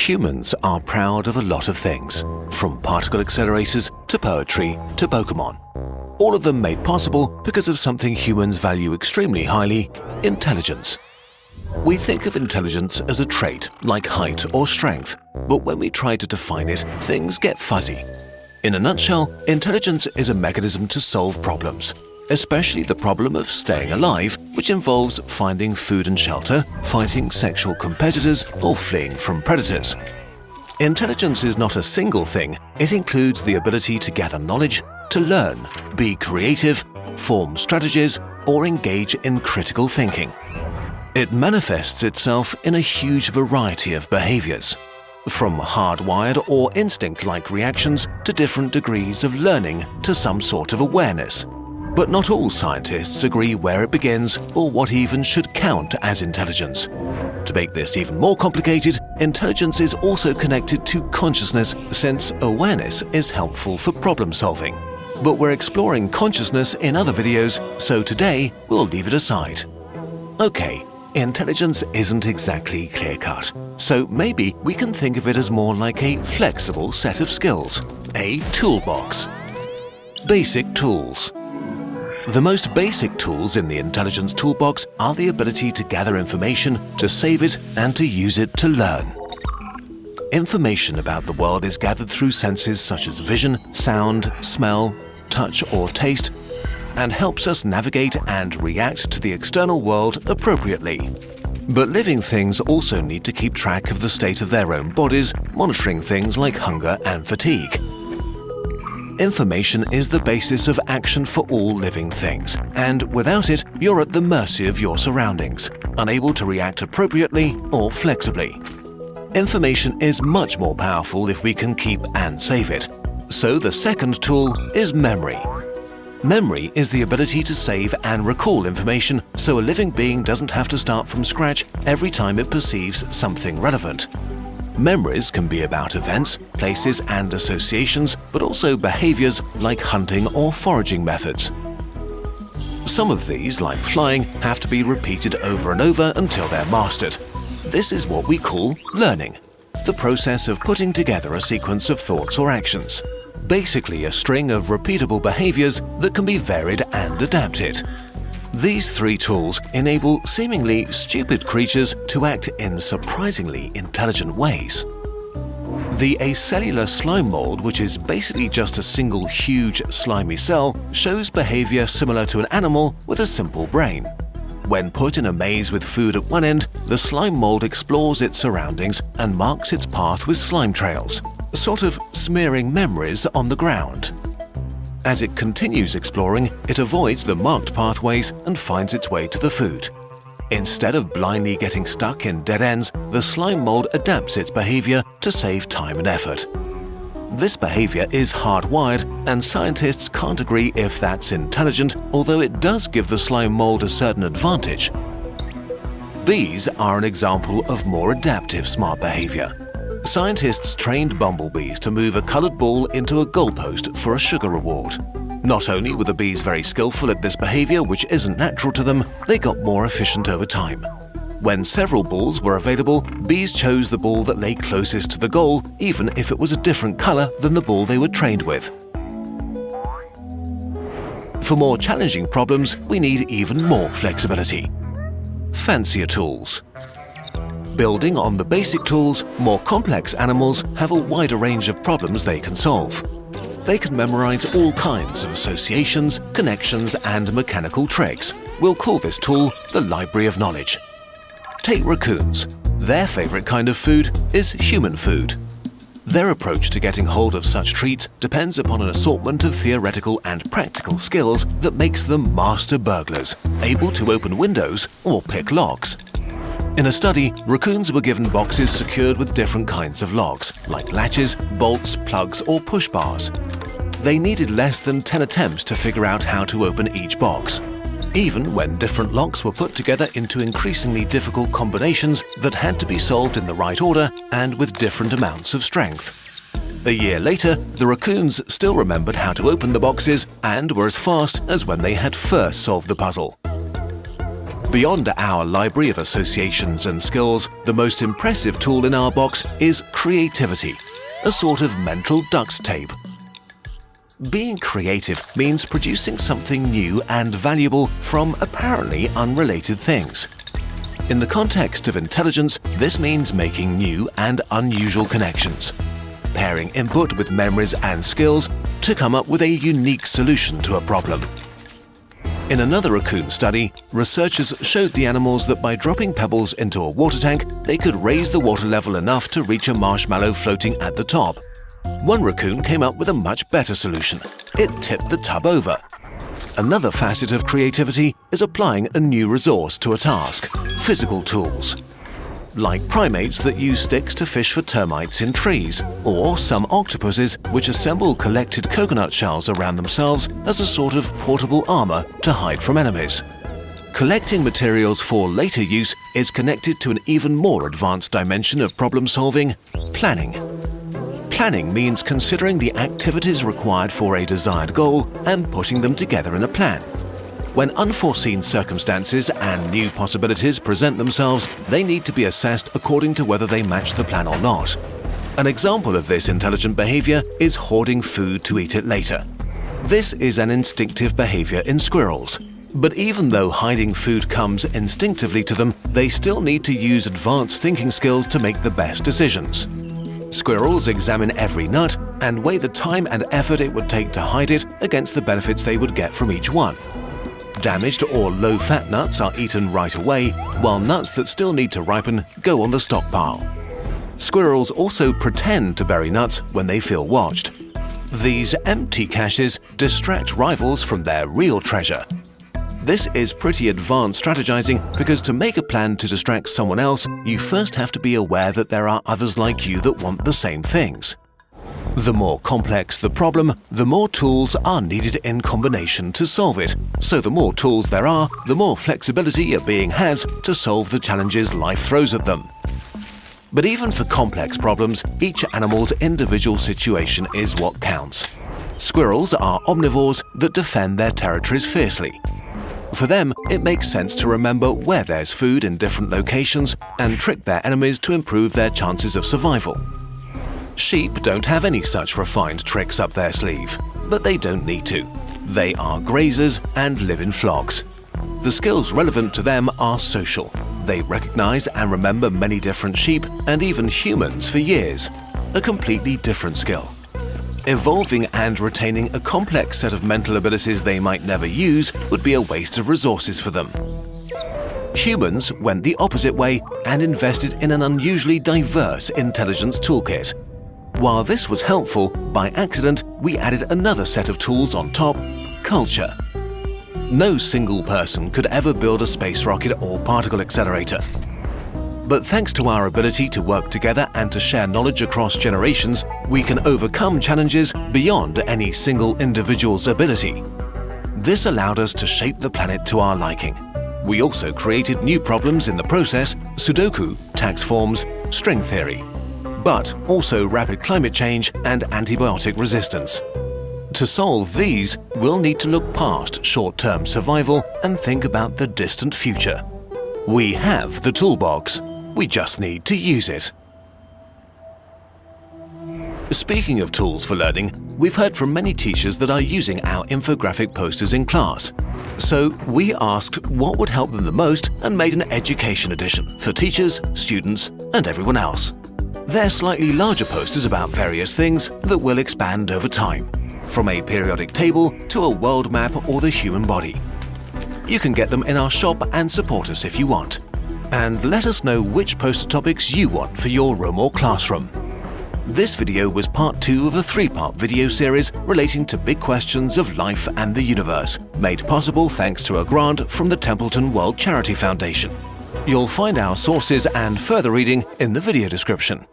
Humans are proud of a lot of things, from particle accelerators to poetry to Pokemon. All of them made possible because of something humans value extremely highly: intelligence. We think of intelligence as a trait like height or strength, but when we try to define it, things get fuzzy. In a nutshell, intelligence is a mechanism to solve problems, especially the problem of staying alive, which involves finding food and shelter, fighting sexual competitors, or fleeing from predators. Intelligence is not a single thing. It includes the ability to gather knowledge, to learn, be creative, form strategies, or engage in critical thinking. It manifests itself in a huge variety of behaviors, from hardwired or instinct-like reactions to different degrees of learning to some sort of awareness. But not all scientists agree where it begins or what even should count as intelligence. To make this even more complicated, intelligence is also connected to consciousness, since awareness is helpful for problem solving. But we're exploring consciousness in other videos, so today we'll leave it aside. Okay, intelligence isn't exactly clear-cut, so maybe we can think of it as more like a flexible set of skills, a toolbox. Basic tools. The most basic tools in the intelligence toolbox are the ability to gather information, to save it, and to use it to learn. Information about the world is gathered through senses such as vision, sound, smell, touch, or taste, and helps us navigate and react to the external world appropriately. But living things also need to keep track of the state of their own bodies, monitoring things like hunger and fatigue. Information is the basis of action for all living things, and without it, you're at the mercy of your surroundings, unable to react appropriately or flexibly. Information is much more powerful if we can keep and save it. So the second tool is memory. Memory is the ability to save and recall information so a living being doesn't have to start from scratch every time it perceives something relevant. Memories can be about events, places, and associations, but also behaviors like hunting or foraging methods. Some of these, like flying, have to be repeated over and over until they're mastered. This is what we call learning, the process of putting together a sequence of thoughts or actions. Basically a string of repeatable behaviors that can be varied and adapted. These three tools enable seemingly stupid creatures to act in surprisingly intelligent ways. The acellular slime mold, which is basically just a single huge slimy cell, shows behavior similar to an animal with a simple brain. When put in a maze with food at one end, the slime mold explores its surroundings and marks its path with slime trails, sort of smearing memories on the ground. As it continues exploring, it avoids the marked pathways and finds its way to the food. Instead of blindly getting stuck in dead ends, the slime mold adapts its behavior to save time and effort. This behavior is hardwired, and scientists can't agree if that's intelligent, although it does give the slime mold a certain advantage. Bees are an example of more adaptive smart behavior. Scientists trained bumblebees to move a colored ball into a goalpost for a sugar reward. Not only were the bees very skillful at this behavior, which isn't natural to them, they got more efficient over time. When several balls were available, bees chose the ball that lay closest to the goal, even if it was a different color than the ball they were trained with. For more challenging problems, we need even more flexibility. Fancier tools. Building on the basic tools, more complex animals have a wider range of problems they can solve. They can memorize all kinds of associations, connections, and mechanical tricks. We'll call this tool the Library of Knowledge. Take raccoons. Their favorite kind of food is human food. Their approach to getting hold of such treats depends upon an assortment of theoretical and practical skills that makes them master burglars, able to open windows or pick locks. In a study, raccoons were given boxes secured with different kinds of locks, like latches, bolts, plugs, or push bars. They needed less than 10 attempts to figure out how to open each box, even when different locks were put together into increasingly difficult combinations that had to be solved in the right order and with different amounts of strength. A year later, the raccoons still remembered how to open the boxes and were as fast as when they had first solved the puzzle. Beyond our library of associations and skills, the most impressive tool in our box is creativity, a sort of mental duct tape. Being creative means producing something new and valuable from apparently unrelated things. In the context of intelligence, this means making new and unusual connections, pairing input with memories and skills to come up with a unique solution to a problem. In another raccoon study, researchers showed the animals that by dropping pebbles into a water tank, they could raise the water level enough to reach a marshmallow floating at the top. One raccoon came up with a much better solution. It tipped the tub over. Another facet of creativity is applying a new resource to a task: physical tools. Like primates that use sticks to fish for termites in trees, or some octopuses which assemble collected coconut shells around themselves as a sort of portable armor to hide from enemies. Collecting materials for later use is connected to an even more advanced dimension of problem solving: planning. Planning means considering the activities required for a desired goal and putting them together in a plan. When unforeseen circumstances and new possibilities present themselves, they need to be assessed according to whether they match the plan or not. An example of this intelligent behavior is hoarding food to eat it later. This is an instinctive behavior in squirrels. But even though hiding food comes instinctively to them, they still need to use advanced thinking skills to make the best decisions. Squirrels examine every nut and weigh the time and effort it would take to hide it against the benefits they would get from each one. Damaged or low-fat nuts are eaten right away, while nuts that still need to ripen go on the stockpile. Squirrels also pretend to bury nuts when they feel watched. These empty caches distract rivals from their real treasure. This is pretty advanced strategizing because to make a plan to distract someone else, you first have to be aware that there are others like you that want the same things. The more complex the problem, the more tools are needed in combination to solve it. So the more tools there are, the more flexibility a being has to solve the challenges life throws at them. But even for complex problems, each animal's individual situation is what counts. Squirrels are omnivores that defend their territories fiercely. For them, it makes sense to remember where there's food in different locations and trick their enemies to improve their chances of survival. Sheep don't have any such refined tricks up their sleeve, but they don't need to. They are grazers and live in flocks. The skills relevant to them are social. They recognize and remember many different sheep and even humans for years. A completely different skill. Evolving and retaining a complex set of mental abilities they might never use would be a waste of resources for them. Humans went the opposite way and invested in an unusually diverse intelligence toolkit. While this was helpful, by accident we added another set of tools on top: culture. No single person could ever build a space rocket or particle accelerator. But thanks to our ability to work together and to share knowledge across generations, we can overcome challenges beyond any single individual's ability. This allowed us to shape the planet to our liking. We also created new problems in the process: Sudoku, tax forms, string theory, but also rapid climate change and antibiotic resistance. To solve these, we'll need to look past short-term survival and think about the distant future. We have the toolbox. We just need to use it. Speaking of tools for learning, we've heard from many teachers that are using our infographic posters in class. So we asked what would help them the most and made an education edition for teachers, students, and everyone else. They're slightly larger posters about various things that will expand over time, from a periodic table to a world map or the human body. You can get them in our shop and support us if you want. And let us know which poster topics you want for your room or classroom. This video was part 2 of a 3-part video series relating to big questions of life and the universe, made possible thanks to a grant from the Templeton World Charity Foundation. You'll find our sources and further reading in the video description.